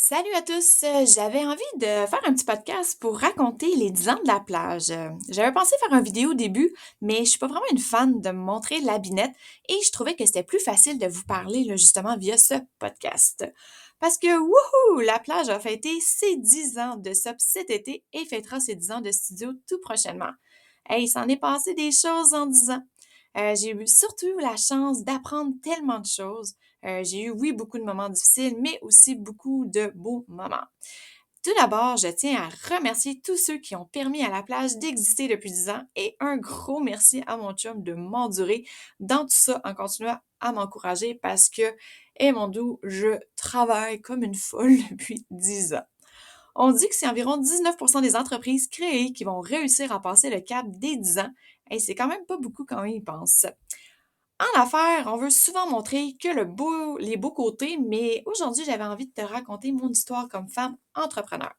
Salut à tous! J'avais envie de faire un petit podcast pour raconter les 10 ans de la plage. J'avais pensé faire une vidéo au début, mais je suis pas vraiment une fan de me montrer la binette et je trouvais que c'était plus facile de vous parler là, justement via ce podcast. Parce que wouhou! La plage a fêté ses 10 ans de SUP cet été et fêtera ses 10 ans de studio tout prochainement. Hey, il s'en est passé des choses en 10 ans. J'ai eu surtout eu la chance d'apprendre tellement de choses. J'ai eu, oui, beaucoup de moments difficiles, mais aussi beaucoup de beaux moments. Tout d'abord, je tiens à remercier tous ceux qui ont permis à la plage d'exister depuis 10 ans et un gros merci à mon chum de m'endurer dans tout ça en continuant à m'encourager parce que, eh mon doux, je travaille comme une folle depuis 10 ans. On dit que c'est environ 19% des entreprises créées qui vont réussir à passer le cap des 10 ans. Et c'est quand même pas beaucoup quand on y pense. En affaires, on veut souvent montrer que les beaux côtés, mais aujourd'hui, j'avais envie de te raconter mon histoire comme femme entrepreneur.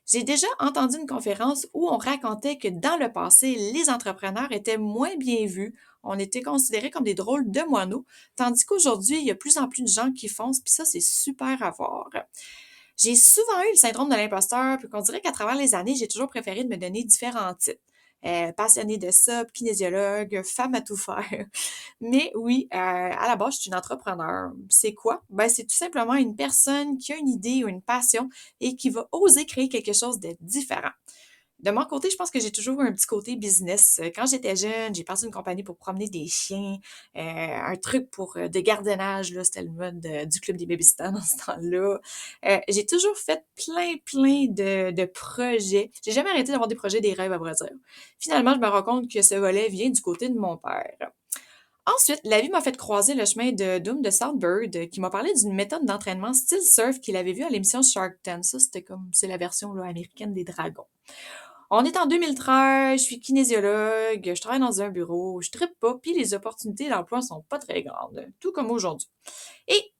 J'ai déjà entendu une conférence où on racontait que dans le passé, les entrepreneurs étaient moins bien vus. On était considérés comme des drôles de moineaux, tandis qu'aujourd'hui, il y a de plus en plus de gens qui foncent, puis ça, c'est super à voir. J'ai souvent eu le syndrome de l'imposteur, puis qu'on dirait qu'à travers les années, j'ai toujours préféré de me donner différents titres. Passionnée de ça, kinésiologue, femme à tout faire. Mais oui, à la base, je suis une entrepreneur. C'est quoi? Ben, c'est tout simplement une personne qui a une idée ou une passion et qui va oser créer quelque chose de différent. De mon côté, je pense que j'ai toujours eu un petit côté business. Quand j'étais jeune, j'ai parti d'une compagnie pour promener des chiens, un truc pour de gardiennage, là, c'était le mode du club des babysitants dans ce temps-là. J'ai toujours fait plein de projets. J'ai jamais arrêté d'avoir des projets, des rêves, à vrai dire. Finalement, je me rends compte que ce volet vient du côté de mon père. Ensuite, la vie m'a fait croiser le chemin de Doom de Southbird, qui m'a parlé d'une méthode d'entraînement style surf qu'il avait vue à l'émission Shark Tank. Ça, c'était comme, c'est la version là, américaine des dragons. On est en 2013, je suis kinésiologue, je travaille dans un bureau, je trippe pas, puis les opportunités d'emploi sont pas très grandes, tout comme aujourd'hui.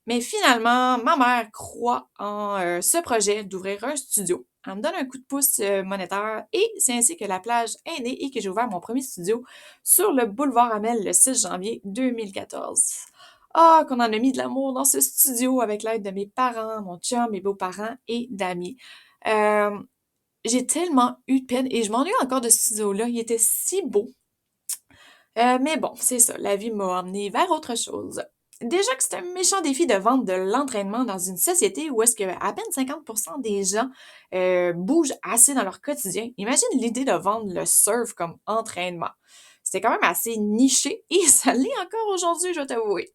Mais finalement, ma mère croit en ce projet d'ouvrir un studio. Elle me donne un coup de pouce monétaire et c'est ainsi que la plage est née et que j'ai ouvert mon premier studio sur le boulevard Amel le 6 janvier 2014. Ah, qu'on en a mis de l'amour dans ce studio avec l'aide de mes parents, mon chum, mes beaux-parents et d'amis. Euh, j'ai tellement eu de peine et je m'ennuie encore de ce studio-là. Il était si beau. Mais bon, c'est ça. La vie m'a emmené vers autre chose. Déjà que c'est un méchant défi de vendre de l'entraînement dans une société où est-ce que à peine 50% des gens bougent assez dans leur quotidien. Imagine l'idée de vendre le surf comme entraînement. C'était quand même assez niché et ça l'est encore aujourd'hui, je dois t'avouer.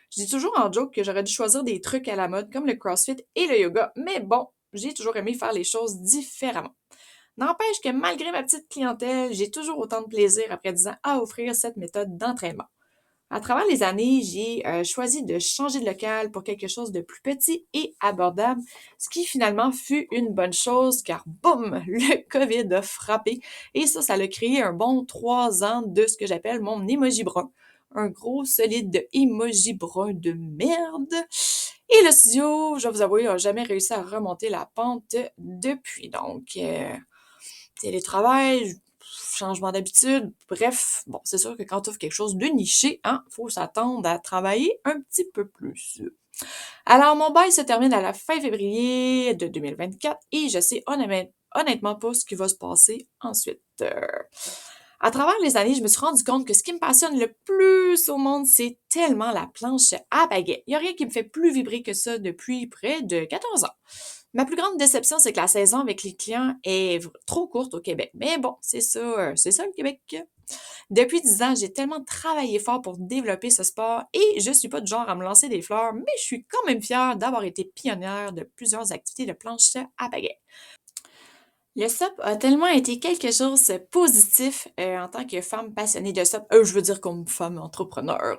Je dis toujours en joke que j'aurais dû choisir des trucs à la mode comme le CrossFit et le yoga, mais bon, j'ai toujours aimé faire les choses différemment. N'empêche que malgré ma petite clientèle, j'ai toujours autant de plaisir après 10 ans à offrir cette méthode d'entraînement. À travers les années, j'ai choisi de changer de local pour quelque chose de plus petit et abordable, ce qui finalement fut une bonne chose car boum, le COVID a frappé et ça l'a créé un bon 3 ans de ce que j'appelle mon emoji brun. Un gros solide emoji brun de merde. Et le studio, je vais vous avouer, n'a jamais réussi à remonter la pente depuis. Donc, télétravail, changement d'habitude, bref, bon, c'est sûr que quand tu offres quelque chose de niché, hein, faut s'attendre à travailler un petit peu plus. Alors, mon bail se termine à la fin février de 2024 et je sais honnêtement pas ce qui va se passer ensuite. À travers les années, je me suis rendu compte que ce qui me passionne le plus au monde, c'est tellement la planche à baguette. Il n'y a rien qui me fait plus vibrer que ça depuis près de 14 ans. Ma plus grande déception, c'est que la saison avec les clients est trop courte au Québec. Mais bon, c'est ça le Québec. Depuis 10 ans, j'ai tellement travaillé fort pour développer ce sport et je suis pas du genre à me lancer des fleurs, mais je suis quand même fière d'avoir été pionnière de plusieurs activités de planche à baguette. Le SUP a tellement été quelque chose de positif en tant que femme passionnée de SUP, je veux dire comme femme entrepreneur.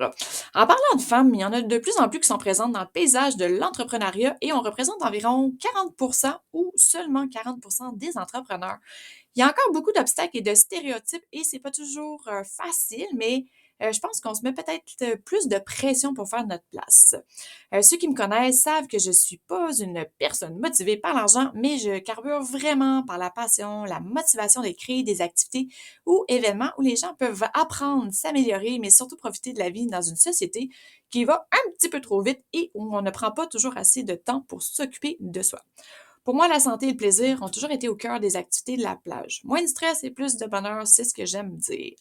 En parlant de femmes, il y en a de plus en plus qui sont présentes dans le paysage de l'entrepreneuriat et on représente environ 40% ou seulement 40% des entrepreneurs. Il y a encore beaucoup d'obstacles et de stéréotypes et c'est pas toujours facile, mais je pense qu'on se met peut-être plus de pression pour faire notre place. Ceux qui me connaissent savent que je suis pas une personne motivée par l'argent, mais je carbure vraiment par la passion, la motivation de créer des activités ou événements où les gens peuvent apprendre, s'améliorer, mais surtout profiter de la vie dans une société qui va un petit peu trop vite et où on ne prend pas toujours assez de temps pour s'occuper de soi. Pour moi, la santé et le plaisir ont toujours été au cœur des activités de la plage. Moins de stress et plus de bonheur, c'est ce que j'aime dire.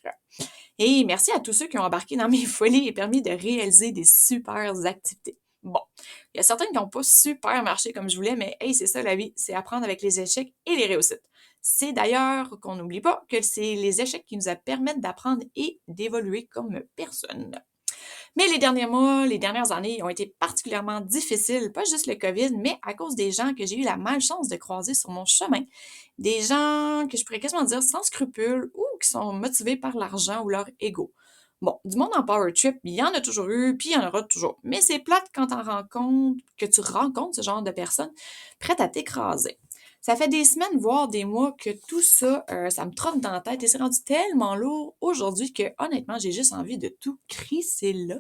Et merci à tous ceux qui ont embarqué dans mes folies et permis de réaliser des super activités. Bon, il y a certaines qui n'ont pas super marché comme je voulais, mais hey, c'est ça la vie, c'est apprendre avec les échecs et les réussites. C'est d'ailleurs qu'on n'oublie pas que c'est les échecs qui nous permettent d'apprendre et d'évoluer comme personne. Mais les derniers mois, les dernières années ont été particulièrement difficiles, pas juste le COVID, mais à cause des gens que j'ai eu la malchance de croiser sur mon chemin. Des gens que je pourrais quasiment dire sans scrupules ou qui sont motivés par l'argent ou leur ego. Bon, du monde en power trip, il y en a toujours eu, puis il y en aura toujours. Mais c'est plate quand que tu rencontres ce genre de personnes prêtes à t'écraser. Ça fait des semaines, voire des mois que tout ça, ça me trotte dans la tête et c'est rendu tellement lourd aujourd'hui que honnêtement, j'ai juste envie de tout crisser là.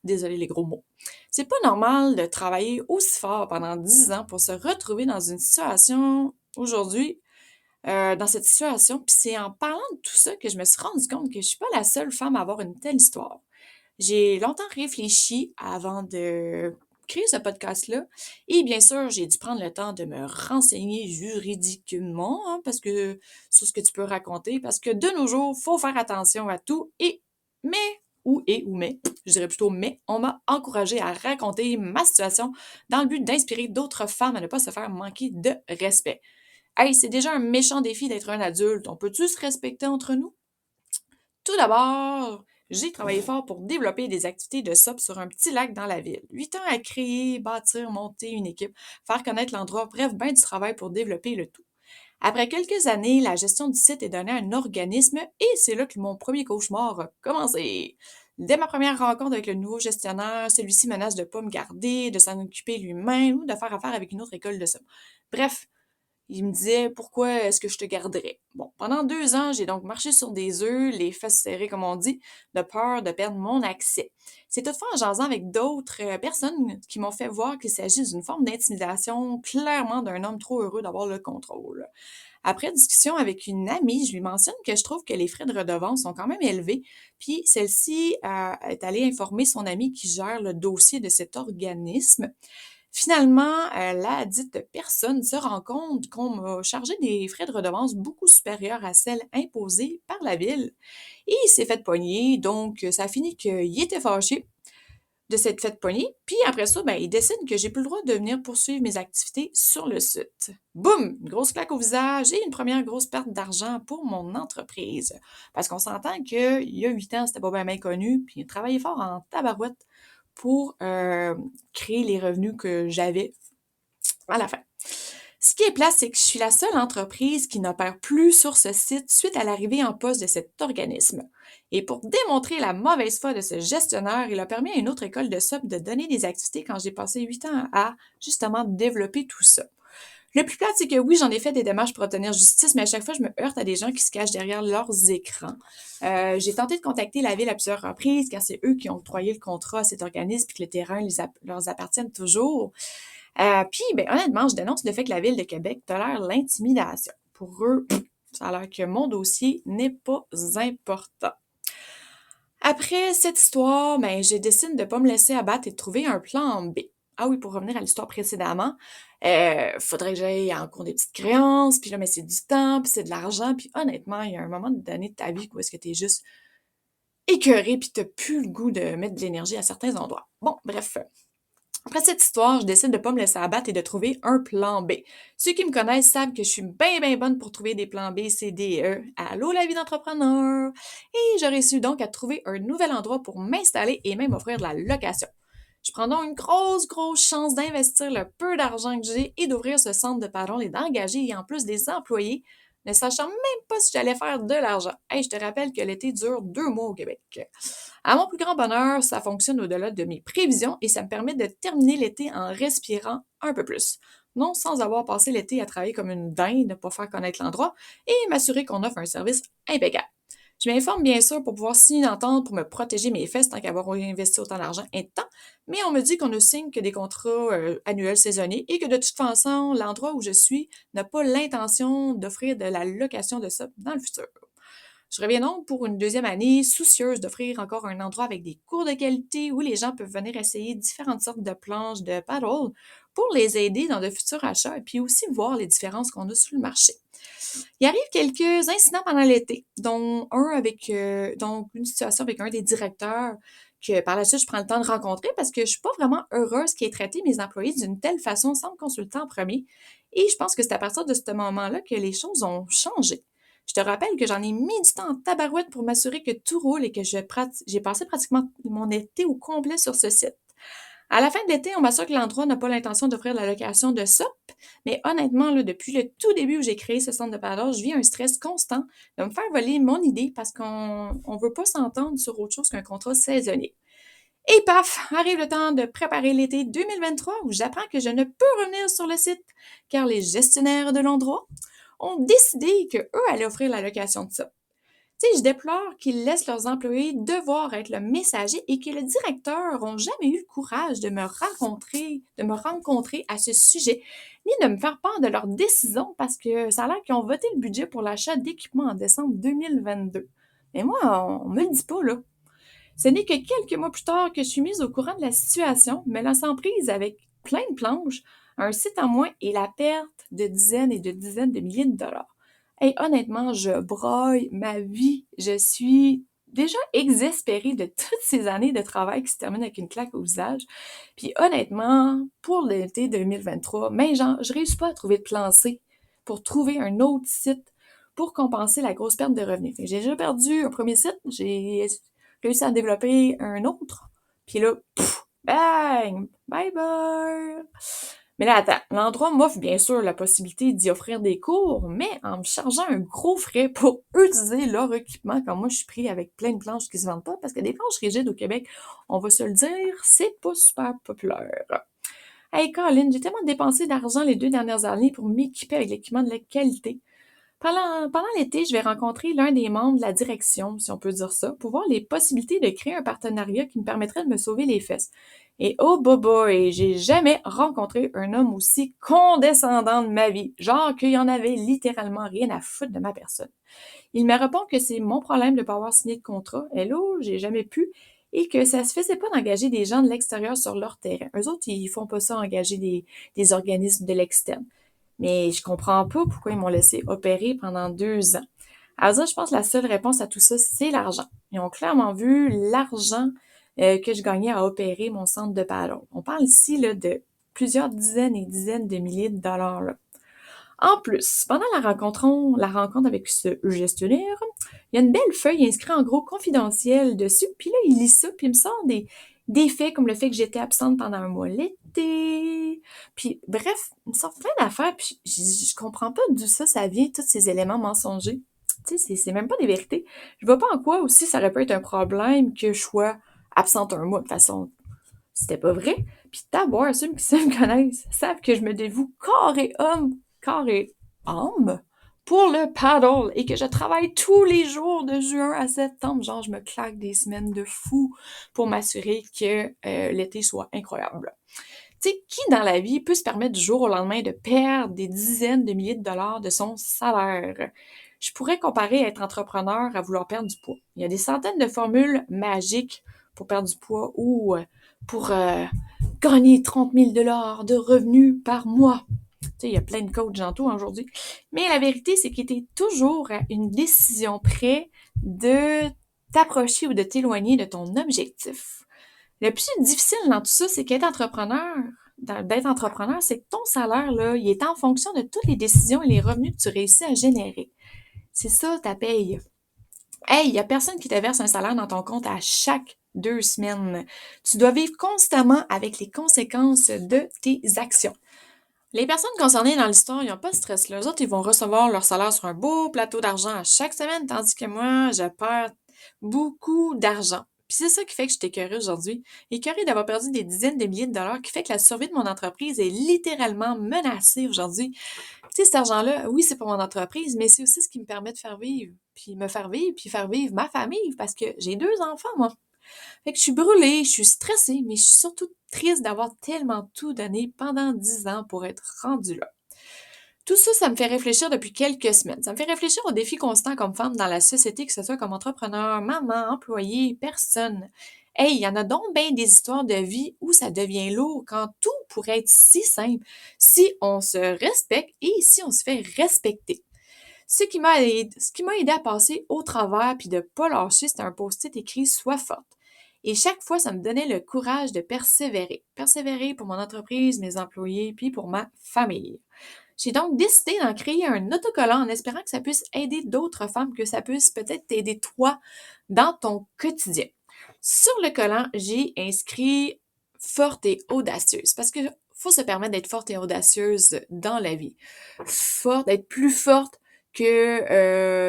Désolée les gros mots. C'est pas normal de travailler aussi fort pendant 10 ans pour se retrouver dans une situation aujourd'hui, dans cette situation. Puis c'est en parlant de tout ça que je me suis rendu compte que je suis pas la seule femme à avoir une telle histoire. J'ai longtemps réfléchi avant de créer ce podcast-là et bien sûr, j'ai dû prendre le temps de me renseigner juridiquement, hein, parce que sur ce que tu peux raconter, parce que de nos jours, faut faire attention à tout mais mais, je dirais plutôt mais, on m'a encouragé à raconter ma situation dans le but d'inspirer d'autres femmes à ne pas se faire manquer de respect. Hey, c'est déjà un méchant défi d'être un adulte. On peut-tu se respecter entre nous? Tout d'abord, j'ai travaillé fort pour développer des activités de SOP sur un petit lac dans la ville. 8 ans à créer, bâtir, monter une équipe, faire connaître l'endroit, bref, ben du travail pour développer le tout. Après quelques années, la gestion du site est donnée à un organisme et c'est là que mon premier cauchemar a commencé. Dès ma première rencontre avec le nouveau gestionnaire, celui-ci menace de ne pas me garder, de s'en occuper lui-même ou de faire affaire avec une autre école de SOP. Bref, il me disait: «Pourquoi est-ce que je te garderais?» Bon, pendant 2 ans, j'ai donc marché sur des œufs, les fesses serrées comme on dit, de peur de perdre mon accès. C'est toutefois en jasant avec d'autres, personnes qui m'ont fait voir qu'il s'agit d'une forme d'intimidation, clairement d'un homme trop heureux d'avoir le contrôle. Après discussion avec une amie, je lui mentionne que je trouve que les frais de redevance sont quand même élevés, puis celle-ci, est allée informer son amie qui gère le dossier de cet organisme. Finalement, la dite personne se rend compte qu'on m'a chargé des frais de redevance beaucoup supérieurs à celles imposées par la ville et il s'est fait pogner, donc ça a fini qu'il était fâché de s'être fait pogner. Puis après ça, ben, il décide que j'ai plus le droit de venir poursuivre mes activités sur le site. Boum! Une grosse claque au visage et une première grosse perte d'argent pour mon entreprise. Parce qu'on s'entend qu'il y a 8 ans, c'était pas bien connu, puis il travaillait fort en tabarouette pour créer les revenus que j'avais à la fin. Ce qui est plate, c'est que je suis la seule entreprise qui n'opère plus sur ce site suite à l'arrivée en poste de cet organisme. Et pour démontrer la mauvaise foi de ce gestionnaire, il a permis à une autre école de SOP de donner des activités quand j'ai passé 8 ans à justement développer tout ça. Le plus plate, c'est que oui, j'en ai fait des démarches pour obtenir justice, mais à chaque fois, je me heurte à des gens qui se cachent derrière leurs écrans. J'ai tenté de contacter la ville à plusieurs reprises, car c'est eux qui ont octroyé le contrat à cet organisme et que le terrain leur appartienne toujours. Puis, ben, honnêtement, je dénonce le fait que la ville de Québec tolère l'intimidation. Pour eux, ça a l'air que mon dossier n'est pas important. Après cette histoire, ben, je décide de ne pas me laisser abattre et de trouver un plan B. Ah oui, pour revenir à l'histoire précédemment, faudrait que j'aille en cours des petites créances, puis là, mais c'est du temps, puis c'est de l'argent, puis honnêtement, il y a un moment donné de ta vie où est-ce que t'es juste écœuré, puis t'as plus le goût de mettre de l'énergie à certains endroits. Bon, bref. Après cette histoire, je décide de pas me laisser abattre et de trouver un plan B. Ceux qui me connaissent savent que je suis bien bonne pour trouver des plans B, C, D et E. Allô la vie d'entrepreneur! Et j'ai réussi donc à trouver un nouvel endroit pour m'installer et même offrir de la location. Je prends donc une grosse chance d'investir le peu d'argent que j'ai et d'ouvrir ce centre de parole et d'engager en plus des employés, ne sachant même pas si j'allais faire de l'argent. Hey, je te rappelle que l'été dure 2 mois au Québec. À mon plus grand bonheur, ça fonctionne au-delà de mes prévisions et ça me permet de terminer l'été en respirant un peu plus. Non sans avoir passé l'été à travailler comme une dinde, pour faire connaître l'endroit et m'assurer qu'on offre un service impeccable. Je m'informe bien sûr pour pouvoir signer une entente pour me protéger mes fesses tant qu'avoir investi autant d'argent et de temps, mais on me dit qu'on ne signe que des contrats annuels saisonniers et que de toute façon, l'endroit où je suis n'a pas l'intention d'offrir de la location de ça dans le futur. Je reviens donc pour une deuxième année, soucieuse d'offrir encore un endroit avec des cours de qualité où les gens peuvent venir essayer différentes sortes de planches de paddle pour les aider dans de futurs achats et puis aussi voir les différences qu'on a sur le marché. Il arrive quelques incidents pendant l'été, dont donc une situation avec un des directeurs que par la suite je prends le temps de rencontrer parce que je suis pas vraiment heureuse qu'il ait traité mes employés d'une telle façon sans me consulter en premier. Et je pense que c'est à partir de ce moment-là que les choses ont changé. Je te rappelle que j'en ai mis du temps en tabarouette pour m'assurer que tout roule et que j'ai passé pratiquement mon été au complet sur ce site. À la fin de l'été, on m'assure que l'endroit n'a pas l'intention d'offrir la location de SUP, mais honnêtement, là, depuis le tout début où j'ai créé ce centre de paddle, je vis un stress constant de me faire voler mon idée parce qu'on ne veut pas s'entendre sur autre chose qu'un contrat saisonnier. Et paf, arrive le temps de préparer l'été 2023 où j'apprends que je ne peux revenir sur le site car les gestionnaires de l'endroit ont décidé qu'eux allaient offrir la location de ça. Tu sais, je déplore qu'ils laissent leurs employés devoir être le messager et que les directeurs n'ont jamais eu le courage de me rencontrer à ce sujet, ni de me faire part de leurs décisions parce que ça a l'air qu'ils ont voté le budget pour l'achat d'équipements en décembre 2022. Mais moi, on me le dit pas, là. Ce n'est que quelques mois plus tard que je suis mise au courant de la situation, me laissant prise avec plein de planches, un site en moins et la perte de dizaines et de dizaines de milliers de dollars. Et honnêtement, je broille ma vie. Je suis déjà exaspérée de toutes ces années de travail qui se terminent avec une claque au visage. Puis honnêtement, pour l'été 2023, mais genre, je réussis pas à trouver de plan C pour trouver un autre site pour compenser la grosse perte de revenus. J'ai déjà perdu un premier site, j'ai réussi à en développer un autre, puis là, bang, bye bye. Mais là, attends, l'endroit m'offre bien sûr la possibilité d'y offrir des cours, mais en me chargeant un gros frais pour utiliser leur équipement, comme moi je suis pris avec plein de planches qui se vendent pas, parce que des planches rigides au Québec, on va se le dire, c'est pas super populaire. Hey Colin, j'ai tellement dépensé d'argent les 2 dernières années pour m'équiper avec l'équipement de la qualité. Pendant l'été, je vais rencontrer l'un des membres de la direction, si on peut dire ça, pour voir les possibilités de créer un partenariat qui me permettrait de me sauver les fesses. Et oh boy, j'ai jamais rencontré un homme aussi condescendant de ma vie. Genre qu'il y en avait littéralement rien à foutre de ma personne. Il me répond que c'est mon problème de ne pas avoir signé de contrat. Hello, j'ai jamais pu. Et que ça se faisait pas d'engager des gens de l'extérieur sur leur terrain. Eux autres, ils font pas ça, engager des organismes de l'externe. Mais je comprends pas pourquoi ils m'ont laissé opérer pendant 2 ans. Alors ça, je pense que la seule réponse à tout ça, c'est l'argent. Ils ont clairement vu l'argent que je gagnais à opérer mon centre de paddle. On parle ici là, de plusieurs dizaines et dizaines de milliers de dollars. Là. En plus, pendant la rencontre avec ce gestionnaire, il y a une belle feuille inscrite en gros confidentiel dessus. Puis là, il lit ça, puis il me sort des faits comme le fait que j'étais absente pendant un mois l'été. Puis bref, il me sort plein d'affaires, puis je comprends pas d'où ça vient, tous ces éléments mensongers. Tu sais, c'est même pas des vérités. Je vois pas en quoi aussi ça aurait pu être un problème que je sois absente un mois. De toute façon, c'était pas vrai. Puis d'abord, ceux qui me connaissent savent que je me dévoue corps et âme pour le paddle et que je travaille tous les jours de juin à septembre. Genre, je me claque des semaines de fou pour m'assurer que l'été soit incroyable. Tu sais, qui dans la vie peut se permettre du jour au lendemain de perdre des dizaines de milliers de dollars de son salaire? Je pourrais comparer être entrepreneur à vouloir perdre du poids. Il y a des centaines de formules magiques pour perdre du poids ou pour gagner 30 000 dollars de revenus par mois. Tu sais, il y a plein de coachs en tout aujourd'hui. Mais la vérité, c'est qu'il était toujours à une décision près de t'approcher ou de t'éloigner de ton objectif. Le plus difficile dans tout ça, c'est d'être entrepreneur, c'est que ton salaire, là, il est en fonction de toutes les décisions et les revenus que tu réussis à générer. C'est ça, ta paye. Hey, il y a personne qui te verse un salaire dans ton compte à chaque 2 semaines. Tu dois vivre constamment avec les conséquences de tes actions. Les personnes concernées dans l'histoire, ils n'ont pas de stress. Là. Eux autres, ils vont recevoir leur salaire sur un beau plateau d'argent à chaque semaine, tandis que moi, je perds beaucoup d'argent. Puis c'est ça qui fait que je suis écœurée aujourd'hui. Écœurée d'avoir perdu des dizaines de milliers de dollars, qui fait que la survie de mon entreprise est littéralement menacée aujourd'hui. Tu sais, cet argent-là, oui, c'est pour mon entreprise, mais c'est aussi ce qui me permet de faire vivre. puis me faire vivre, puis faire vivre ma famille, parce que j'ai 2 enfants, moi. Fait que je suis brûlée, je suis stressée, mais je suis surtout triste d'avoir tellement tout donné pendant 10 ans pour être rendue là. Tout ça, ça me fait réfléchir depuis quelques semaines. Ça me fait réfléchir aux défis constants comme femme dans la société, que ce soit comme entrepreneur, maman, employé, personne. Hey, il y en a donc bien des histoires de vie où ça devient lourd quand tout pourrait être si simple si on se respecte et si on se fait respecter. Ce qui m'a aidé à passer au travers puis de pas lâcher, c'était un post-it écrit Sois forte. Et chaque fois, ça me donnait le courage de persévérer. Persévérer pour mon entreprise, mes employés, puis pour ma famille. J'ai donc décidé d'en créer un autocollant en espérant que ça puisse aider d'autres femmes, que ça puisse peut-être t'aider toi dans ton quotidien. Sur le collant, j'ai inscrit forte et audacieuse parce que faut se permettre d'être forte et audacieuse dans la vie. Forte, d'être plus forte que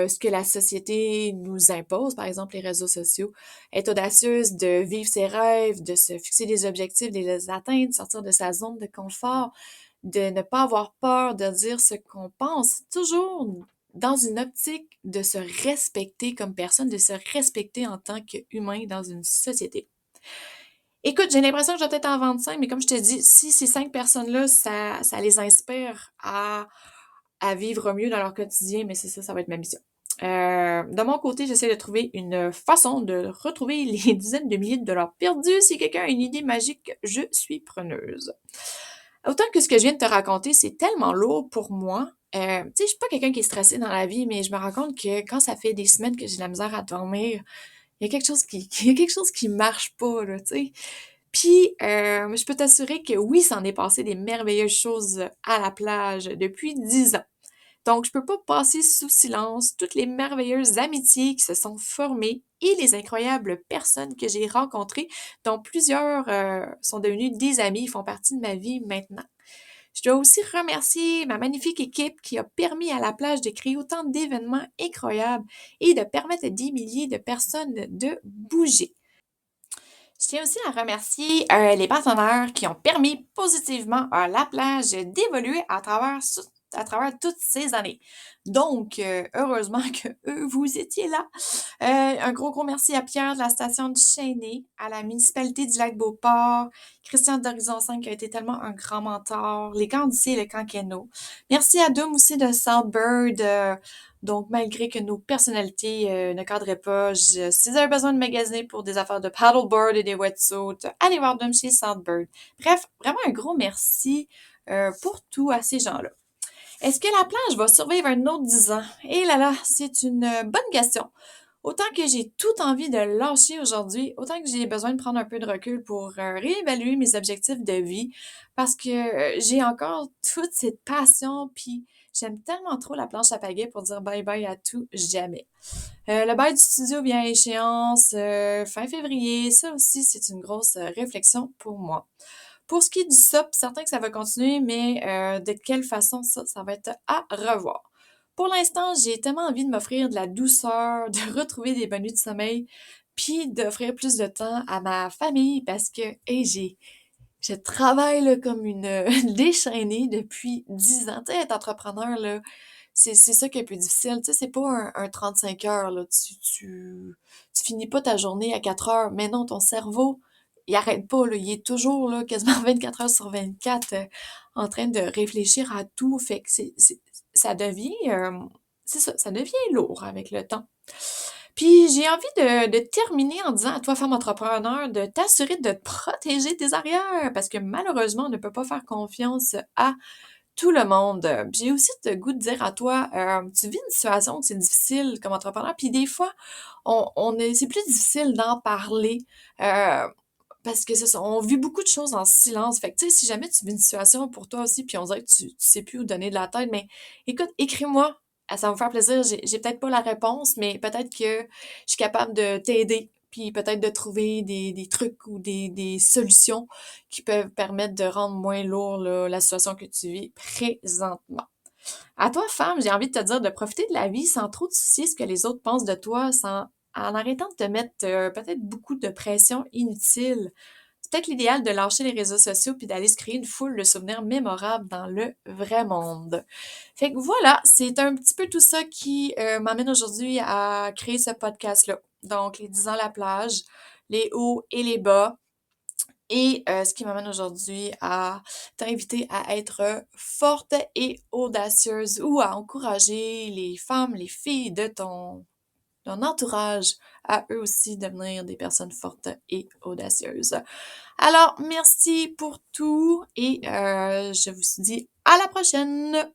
ce que la société nous impose, par exemple les réseaux sociaux. Être audacieuse de vivre ses rêves, de se fixer des objectifs, de les atteindre, sortir de sa zone de confort, de ne pas avoir peur de dire ce qu'on pense, toujours dans une optique de se respecter comme personne, de se respecter en tant qu'humain dans une société. Écoute, j'ai l'impression que je vais peut-être en vendre 5, mais comme je te dis, si ces 5 personnes-là, ça les inspire à vivre mieux dans leur quotidien, mais c'est ça, ça va être ma mission. De mon côté, j'essaie de trouver une façon de retrouver les dizaines de milliers de dollars perdus. Si quelqu'un a une idée magique, je suis preneuse. Autant que ce que je viens de te raconter, c'est tellement lourd pour moi. Tu sais, je suis pas quelqu'un qui est stressé dans la vie, mais je me rends compte que quand ça fait des semaines que j'ai de la misère à dormir, il y a quelque chose il y a quelque chose qui marche pas, là, tu sais. Puis, je peux t'assurer que oui, ça en est passé des merveilleuses choses à la plage depuis 10 ans. Donc, je peux pas passer sous silence toutes les merveilleuses amitiés qui se sont formées et les incroyables personnes que j'ai rencontrées, dont plusieurs sont devenues des amis, font partie de ma vie maintenant. Je dois aussi remercier ma magnifique équipe qui a permis à la plage de créer autant d'événements incroyables et de permettre à des milliers de personnes de bouger. Je tiens aussi à remercier les partenaires qui ont permis positivement à la plage d'évoluer à travers toutes ces années. Donc, heureusement que eux, vous étiez là. Un gros merci à Pierre de la station du Chêné, à la municipalité du Lac-Beauport, Christian d'Horizon 5 qui a été tellement un grand mentor, les camps d'ici et le camp Keno. Merci à Doom aussi de Southbird. Donc, malgré que nos personnalités ne cadraient pas, si vous avez besoin de magasiner pour des affaires de paddleboard et des wetsuits, allez voir Doom chez Southbird. Bref, vraiment un gros merci pour tout à ces gens-là. Est-ce que la plage va survivre un autre 10 ans? Eh là là, c'est une bonne question. Autant que j'ai tout envie de lâcher aujourd'hui, autant que j'ai besoin de prendre un peu de recul pour réévaluer mes objectifs de vie, parce que j'ai encore toute cette passion, puis j'aime tellement trop la planche à pagaie pour dire bye bye à tout jamais. Le bail du studio vient à échéance fin février, ça aussi c'est une grosse réflexion pour moi. Pour ce qui est du SUP, certain que ça va continuer, mais de quelle façon, ça va être à revoir. Pour l'instant, j'ai tellement envie de m'offrir de la douceur, de retrouver des bonnes nuits de sommeil, puis d'offrir plus de temps à ma famille parce que, hey, je travaille là, comme une déchaînée depuis 10 ans. Tu sais, être entrepreneur, là, c'est ça qui est plus difficile. Tu sais, c'est pas un 35 heures, là. Tu finis pas ta journée à 4 heures. Mais non, ton cerveau, il arrête pas, là. Il est toujours, là, quasiment 24 heures sur 24, en train de réfléchir à tout. Fait que ça devient, c'est ça, ça devient lourd avec le temps. Puis j'ai envie de terminer en disant à toi, femme entrepreneur, de t'assurer de protéger tes arrières, parce que malheureusement, on ne peut pas faire confiance à tout le monde. J'ai aussi le goût de dire à toi, tu vis une situation où c'est difficile comme entrepreneur, puis des fois, c'est plus difficile d'en parler. Parce que c'est ça, on vit beaucoup de choses en silence. Fait que, tu sais, si jamais tu vis une situation pour toi aussi, puis on dirait que tu sais plus où donner de la tête, mais écoute, écris-moi. Ça va me faire plaisir. J'ai peut-être pas la réponse, mais peut-être que je suis capable de t'aider, puis peut-être de trouver des trucs ou des solutions qui peuvent permettre de rendre moins lourd là, la situation que tu vis présentement. À toi, femme, j'ai envie de te dire de profiter de la vie sans trop te soucier ce que les autres pensent de toi, en arrêtant de te mettre peut-être beaucoup de pression inutile. peut-être l'idéal de lâcher les réseaux sociaux puis d'aller se créer une foule de souvenirs mémorables dans le vrai monde. Fait que voilà, c'est un petit peu tout ça qui m'amène aujourd'hui à créer ce podcast-là. Donc, les 10 ans à la plage, les hauts et les bas. Et ce qui m'amène aujourd'hui à t'inviter à être forte et audacieuse ou à encourager les femmes, les filles de ton entourage à eux aussi devenir des personnes fortes et audacieuses. Alors, merci pour tout et je vous dis à la prochaine!